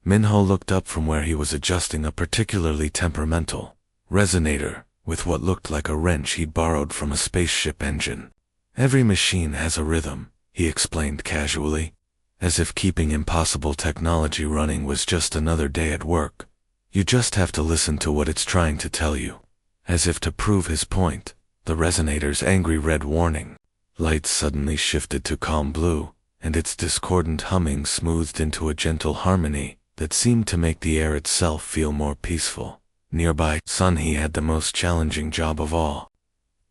Minho looked up from where he was adjusting a particularly temperamental resonator with what looked like a wrench he'd borrowed from a spaceship engine. "Every machine has a rhythm," he explained casually, as if keeping impossible technology running was just another day at work. "You just have to listen to what it's trying to tell you." As if to prove his point, the resonator's angry red warning lights suddenly shifted to calm blue, and its discordant humming smoothed into a gentle harmony that seemed to make the air itself feel more peaceful. Nearby, Sunhee had the most challenging job of all.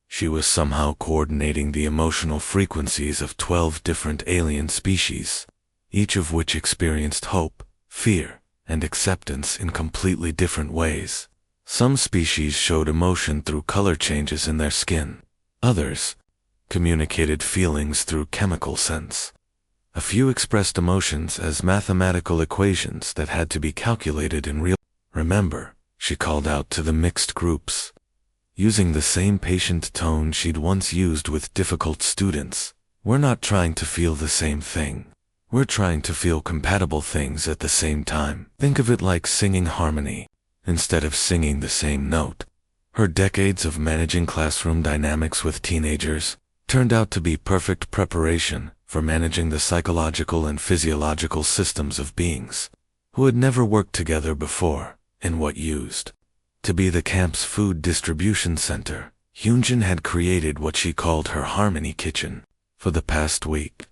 She was somehow coordinating the emotional frequencies of 12 different alien species, each of which experienced hope, fear, and acceptance in completely different ways. Some species showed emotion through color changes in their skin. Others communicated feelings through chemical sense. A few expressed emotions as mathematical equations that had to be calculated in real. "Remember," she called out to the mixed groups, using the same patient tone she'd once used with difficult students. "We're not trying to feel the same thing. We're trying to feel compatible things at the same time. Think of it like singing harmony, instead of singing the same note." Her decades of managing classroom dynamics with teenagers turned out to be perfect preparation for managing the psychological and physiological systems of beings who had never worked together before. In what used to be the camp's food distribution center, Hyunjin had created what she called her Harmony Kitchen. For the past week,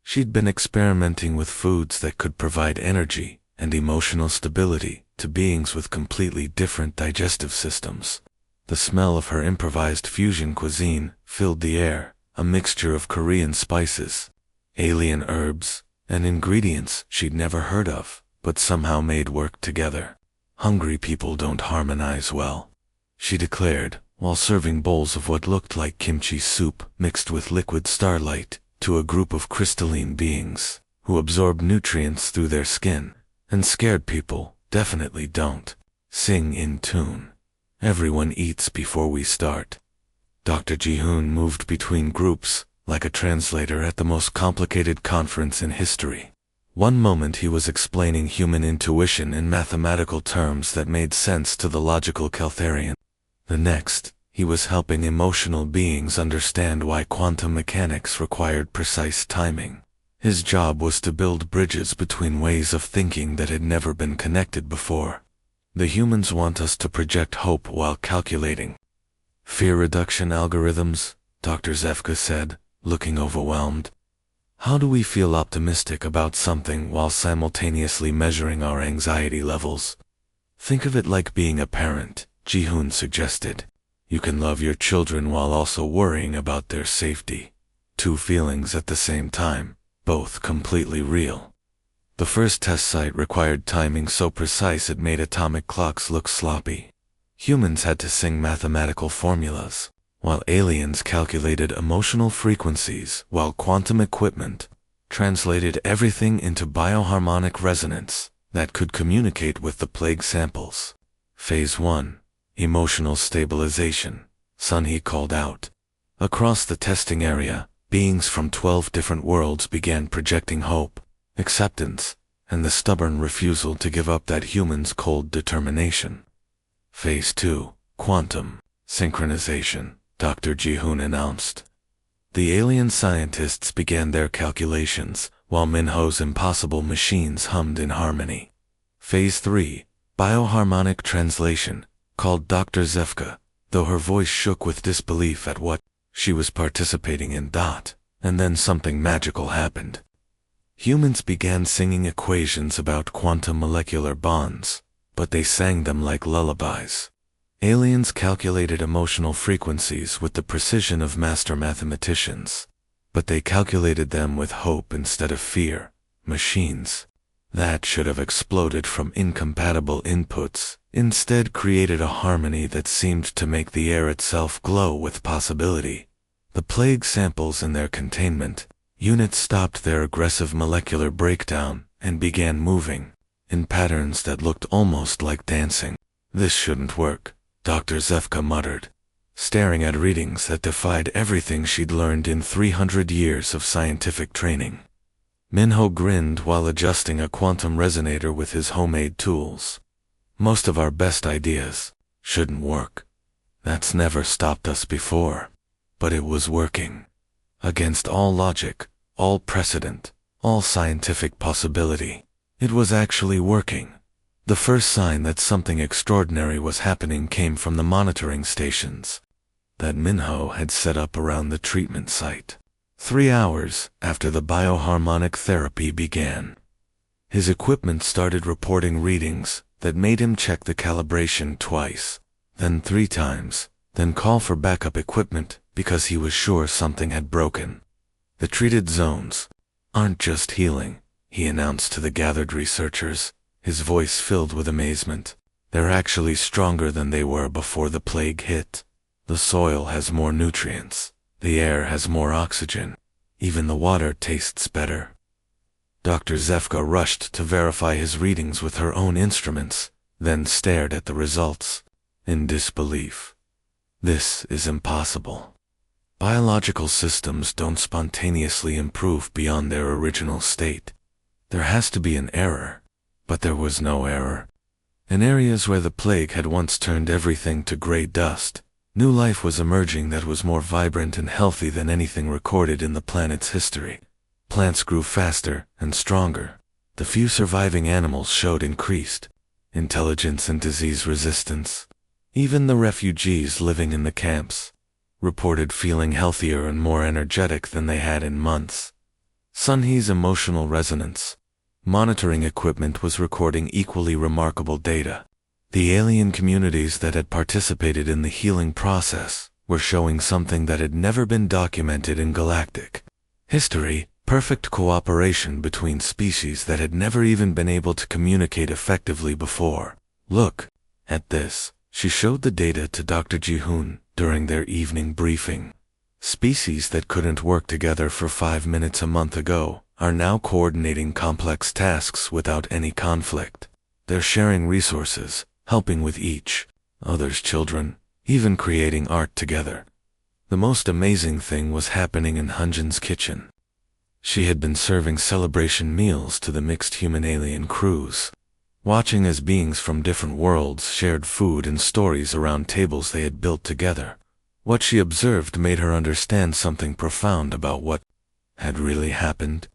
she'd been experimenting with foods that could provide energy and emotional stability to beings with completely different digestive systems. The smell of her improvised fusion cuisine filled the air, a mixture of Korean spices, alien herbs, and ingredients she'd never heard of, but somehow made work together. "Hungry people don't harmonize well," she declared, while serving bowls of what looked like kimchi soup mixed with liquid starlight to a group of crystalline beings who absorb nutrients through their skin. "And scared people definitely don't sing in tune. Everyone eats before we start." Dr. Ji-hoon moved between groups like a translator at the most complicated conference in history. One moment he was explaining human intuition in mathematical terms that made sense to the logical Keltharian. The next, he was helping emotional beings understand why quantum mechanics required precise timing. His job was to build bridges between ways of thinking that had never been connected before. "The humans want us to project hope while calculating fear reduction algorithms," Dr. Zefka said, looking overwhelmed. "How do we feel optimistic about something while simultaneously measuring our anxiety levels?" "Think of it like being a parent," Ji-hoon suggested. "You can love your children while also worrying about their safety. Two feelings at the same time, both completely real." The first test site required timing so precise it made atomic clocks look sloppy. Humans had to sing mathematical formulas, while aliens calculated emotional frequencies, while quantum equipment translated everything into bioharmonic resonance that could communicate with the plague samples. Phase 1. Emotional stabilization, Sunhee called out. Across the testing area, beings from 12 different worlds began projecting hope, acceptance, and the stubborn refusal to give up that human's cold determination. Phase 2. Quantum synchronization, Dr. Ji-hoon announced. The alien scientists began their calculations, while Minho's impossible machines hummed in harmony. Phase 3. Bioharmonic translation, called Dr. Zefka, though her voice shook with disbelief at what she was participating in. And then something magical happened. Humans began singing equations about quantum molecular bonds, but they sang them like lullabies. Aliens calculated emotional frequencies with the precision of master mathematicians, but they calculated them with hope instead of fear. Machines that should have exploded from incompatible inputs instead created a harmony that seemed to make the air itself glow with possibility. The plague samples in their containment units stopped their aggressive molecular breakdown and began moving in patterns that looked almost like dancing. This shouldn't work, Dr. Zefka muttered, staring at readings that defied everything she'd learned in 300 years of scientific training. Minho grinned while adjusting a quantum resonator with his homemade tools. Most of our best ideas shouldn't work. That's never stopped us before. But it was working. Against all logic, all precedent, all scientific possibility. It was actually working. The first sign that something extraordinary was happening came from the monitoring stations that Minho had set up around the treatment site. 3 hours after the bioharmonic therapy began, his equipment started reporting readings that made him check the calibration twice, then 3 times, then call for backup equipment because he was sure something had broken. The treated zones aren't just healing, he announced to the gathered researchers, his voice filled with amazement. They're actually stronger than they were before the plague hit. The soil has more nutrients. The air has more oxygen. Even the water tastes better. Dr. Zefka rushed to verify his readings with her own instruments, then stared at the results in disbelief. This is impossible. Biological systems don't spontaneously improve beyond their original state. There has to be an error. But there was no error. In areas where the plague had once turned everything to gray dust, new life was emerging that was more vibrant and healthy than anything recorded in the planet's history. Plants grew faster and stronger. The few surviving animals showed increased intelligence and disease resistance. Even the refugees living in the camps reported feeling healthier and more energetic than they had in months. Sunhee's emotional resonance monitoring equipment was recording equally remarkable data. The alien communities that had participated in the healing process were showing something that had never been documented in galactic history: perfect cooperation between species that had never even been able to communicate effectively before. Look at this. She showed the data to Dr. Ji-hoon during their evening briefing. Species that couldn't work together for 5 minutes a month ago are now coordinating complex tasks without any conflict. They're sharing resources, helping with each other's children, even creating art together. The most amazing thing was happening in Hunjin's kitchen. She had been serving celebration meals to the mixed human-alien crews, watching as beings from different worlds shared food and stories around tables they had built together. What she observed made her understand something profound about what had really happened.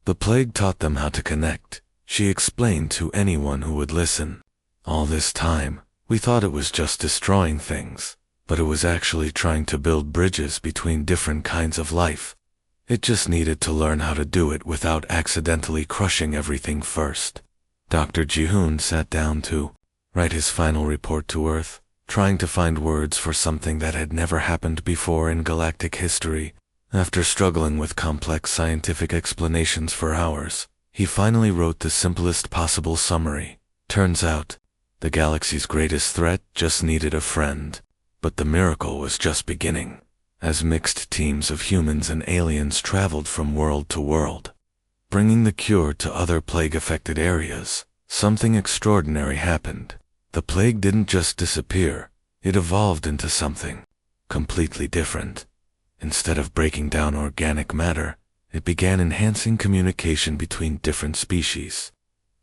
The plague taught them how to connect, she explained to anyone who would listen. All this time, we thought it was just destroying things, but it was actually trying to build bridges between different kinds of life. It just needed to learn how to do it without accidentally crushing everything first. Dr. Ji-hoon sat down to write his final report to Earth, trying to find words for something that had never happened before in galactic history. After struggling with complex scientific explanations for hours, he finally wrote the simplest possible summary. Turns out, the galaxy's greatest threat just needed a friend. But the miracle was just beginning. As mixed teams of humans and aliens traveled from world to world, bringing the cure to other plague-affected areas, something extraordinary happened. The plague didn't just disappear, it evolved into something completely different. Instead of breaking down organic matter, it began enhancing communication between different species.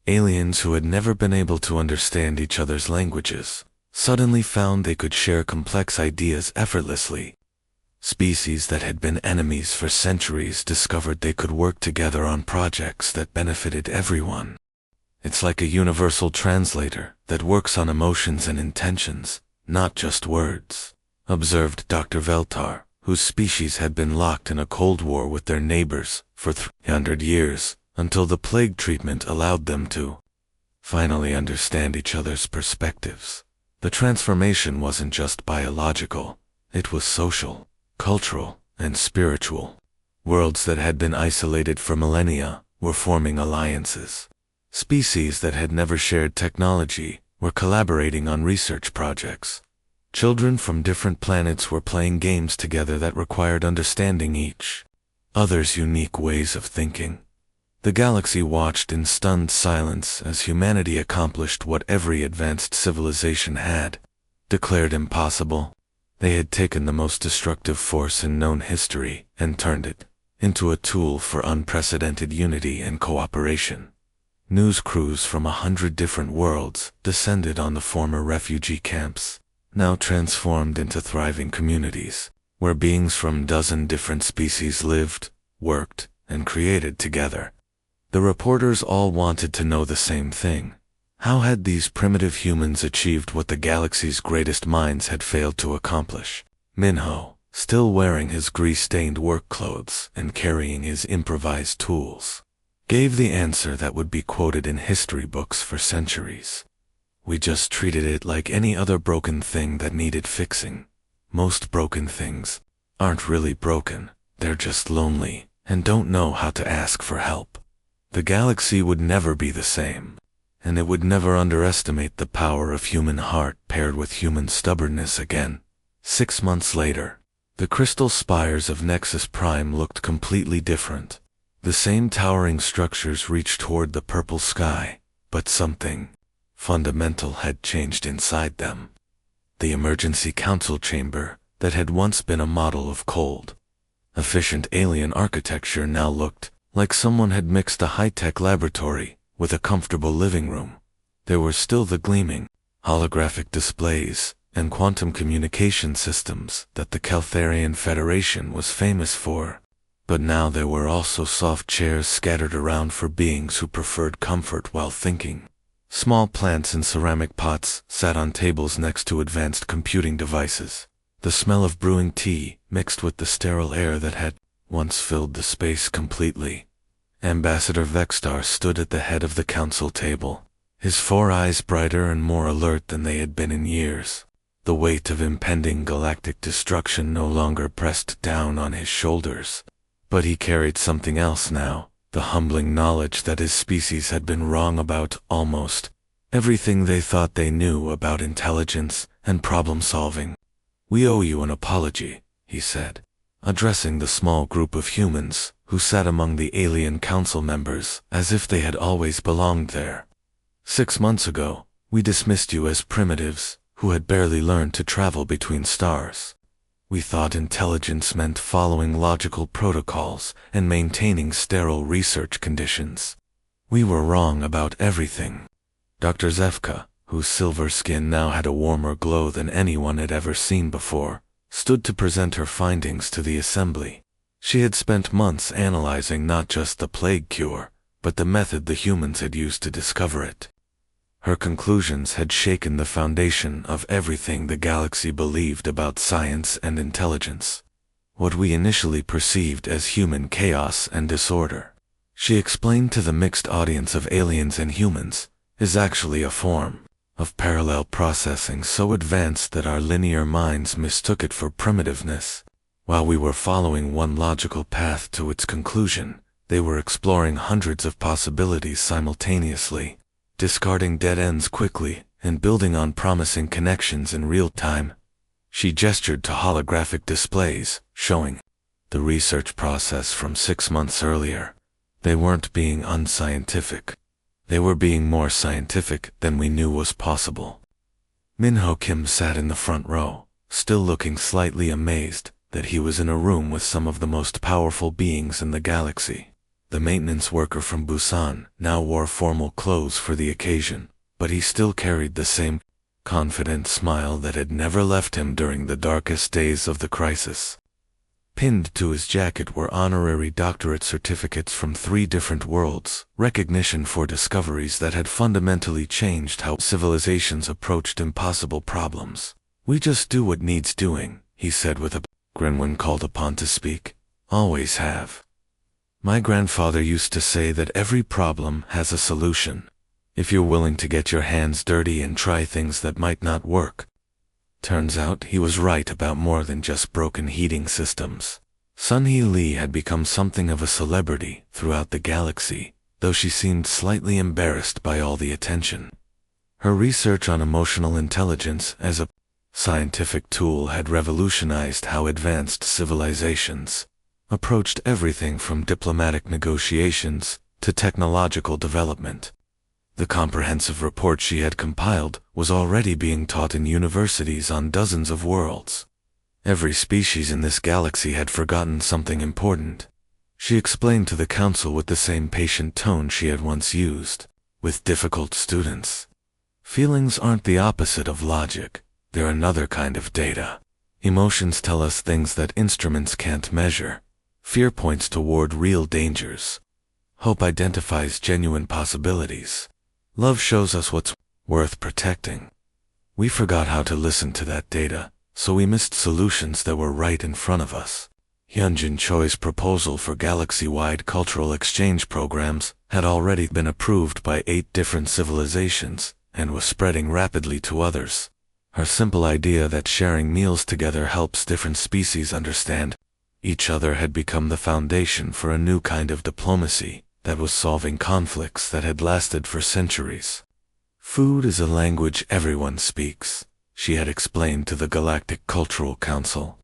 Aliens who had never been able to understand each other's languages suddenly found they could share complex ideas effortlessly. Species that had been enemies for centuries discovered they could work together on projects that benefited everyone. It's like a universal translator that works on emotions and intentions, not just words. observed Dr. Veltar, whose species had been locked in a cold war with their neighbors for 300 years, until the plague treatment allowed them to finally understand each other's perspectives. The transformation wasn't just biological, it was social, cultural, and spiritual. Worlds that had been isolated for millennia were forming alliances. Species that had never shared technology were collaborating on research projects. Children from different planets were playing games together that required understanding each other's unique ways of thinking. The galaxy watched in stunned silence as humanity accomplished what every advanced civilization had declared impossible. They had taken the most destructive force in known history and turned it into a tool for unprecedented unity and cooperation. News crews from 100 different worlds descended on the former refugee camps, now transformed into thriving communities, where beings from a dozen different species lived, worked, and created together. The reporters all wanted to know the same thing. How had these primitive humans achieved what the galaxy's greatest minds had failed to accomplish? Minho, still wearing his grease-stained work clothes and carrying his improvised tools, gave the answer that would be quoted in history books for centuries. We just treated it like any other broken thing that needed fixing. Most broken things aren't really broken, they're just lonely and don't know how to ask for help. The galaxy would never be the same, and it would never underestimate the power of human heart paired with human stubbornness again. 6 months later, the crystal spires of Nexus Prime looked completely different. The same towering structures reached toward the purple sky, but something fundamental had changed inside them. The emergency council chamber that had once been a model of cold, efficient alien architecture now looked like someone had mixed a high-tech laboratory with a comfortable living room. There were still the gleaming, holographic displays and quantum communication systems that the Caltharian Federation was famous for, but now there were also soft chairs scattered around for beings who preferred comfort while thinking. Small plants in ceramic pots sat on tables next to advanced computing devices. The smell of brewing tea mixed with the sterile air that had once filled the space completely. Ambassador Vextar stood at the head of the council table, his 4 eyes brighter and more alert than they had been in years. The weight of impending galactic destruction no longer pressed down on his shoulders, but he carried something else now, the humbling knowledge that his species had been wrong about almost everything they thought they knew about intelligence and problem-solving. "We owe you an apology," he said, addressing the small group of humans who sat among the alien council members as if they had always belonged there. 6 months ago, we dismissed you as primitives who had barely learned to travel between stars. We thought intelligence meant following logical protocols and maintaining sterile research conditions. We were wrong about everything. Dr. Zefka, whose silver skin now had a warmer glow than anyone had ever seen before, stood to present her findings to the assembly. She had spent months analyzing not just the plague cure, but the method the humans had used to discover it. Her conclusions had shaken the foundation of everything the galaxy believed about science and intelligence. What we initially perceived as human chaos and disorder, she explained to the mixed audience of aliens and humans, is actually a form of parallel processing so advanced that our linear minds mistook it for primitiveness. While we were following one logical path to its conclusion, they were exploring hundreds of possibilities simultaneously, discarding dead ends quickly and building on promising connections in real time. She gestured to holographic displays, showing the research process from 6 months earlier. They weren't being unscientific. They were being more scientific than we knew was possible. Minho Kim sat in the front row, still looking slightly amazed that he was in a room with some of the most powerful beings in the galaxy. The maintenance worker from Busan now wore formal clothes for the occasion, but he still carried the same confident smile that had never left him during the darkest days of the crisis. Pinned to his jacket were honorary doctorate certificates from 3 different worlds, recognition for discoveries that had fundamentally changed how civilizations approached impossible problems. We just do what needs doing, he said with a grin when called upon to speak. Always have. My grandfather used to say that every problem has a solution, if you're willing to get your hands dirty and try things that might not work. Turns out he was right about more than just broken heating systems. Sun-Hee Lee had become something of a celebrity throughout the galaxy, though she seemed slightly embarrassed by all the attention. Her research on emotional intelligence as a scientific tool had revolutionized how advanced civilizations approached everything from diplomatic negotiations to technological development. The comprehensive report she had compiled was already being taught in universities on dozens of worlds. Every species in this galaxy had forgotten something important. She explained to the council with the same patient tone she had once used with difficult students. Feelings aren't the opposite of logic. They're another kind of data. Emotions tell us things that instruments can't measure. Fear points toward real dangers. Hope identifies genuine possibilities. Love shows us what's worth protecting. We forgot how to listen to that data, so we missed solutions that were right in front of us. Hyunjin Choi's proposal for galaxy-wide cultural exchange programs had already been approved by 8 different civilizations and was spreading rapidly to others. Her simple idea that sharing meals together helps different species understand each other had become the foundation for a new kind of diplomacy that was solving conflicts that had lasted for centuries. Food is a language everyone speaks, she had explained to the Galactic Cultural Council.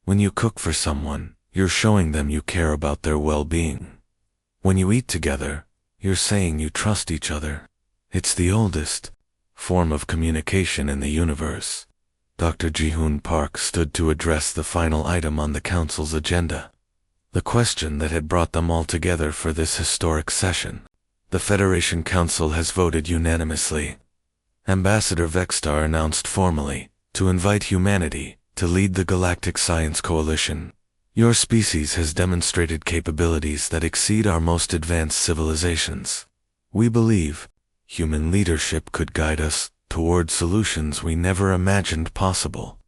When you cook for someone, you're showing them you care about their well-being. When you eat together, you're saying you trust each other. It's the oldest form of communication in the universe. Dr. Ji-hoon Park stood to address the final item on the council's agenda. The question that had brought them all together for this historic session. The Federation Council has voted unanimously. Ambassador Vexstar announced formally to invite humanity to lead the Galactic Science Coalition. Your species has demonstrated capabilities that exceed our most advanced civilizations. We believe human leadership could guide us toward solutions we never imagined possible.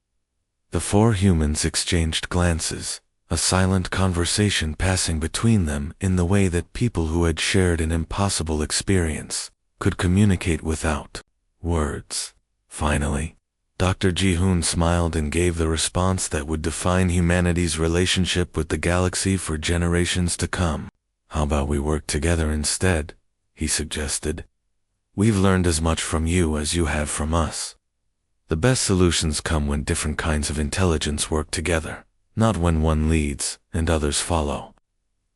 The 4 humans exchanged glances, a silent conversation passing between them in the way that people who had shared an impossible experience could communicate without words. Finally, Dr. Ji-hoon smiled and gave the response that would define humanity's relationship with the galaxy for generations to come. How about we work together instead? He suggested. We've learned as much from you as you have from us. The best solutions come when different kinds of intelligence work together, not when one leads and others follow.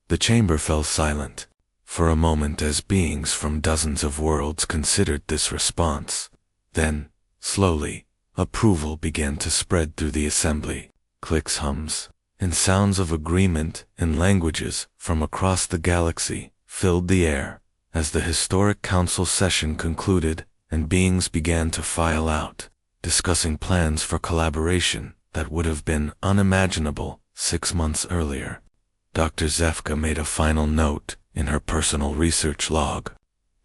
The chamber fell silent for a moment as beings from dozens of worlds considered this response. Then, slowly, approval began to spread through the assembly. Clicks, hums, and sounds of agreement in languages from across the galaxy filled the air as the historic council session concluded and beings began to file out, discussing plans for collaboration that would have been unimaginable 6 months earlier. Dr. Zefka made a final note in her personal research log.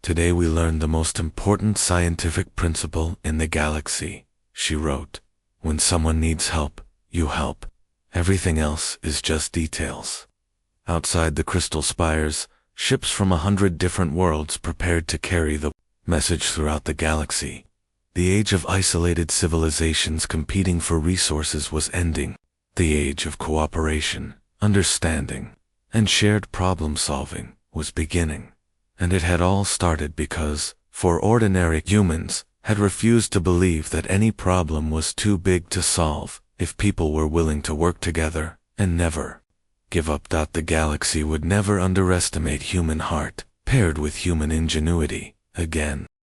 Today we learned the most important scientific principle in the galaxy, she wrote. When someone needs help, you help. Everything else is just details. Outside the crystal spires, ships from 100 different worlds prepared to carry the message throughout the galaxy. The age of isolated civilizations competing for resources was ending. The age of cooperation, understanding, and shared problem-solving was beginning. And it had all started because, for ordinary humans, had refused to believe that any problem was too big to solve if people were willing to work together and never give up. The galaxy would never underestimate human heart, paired with human ingenuity, again.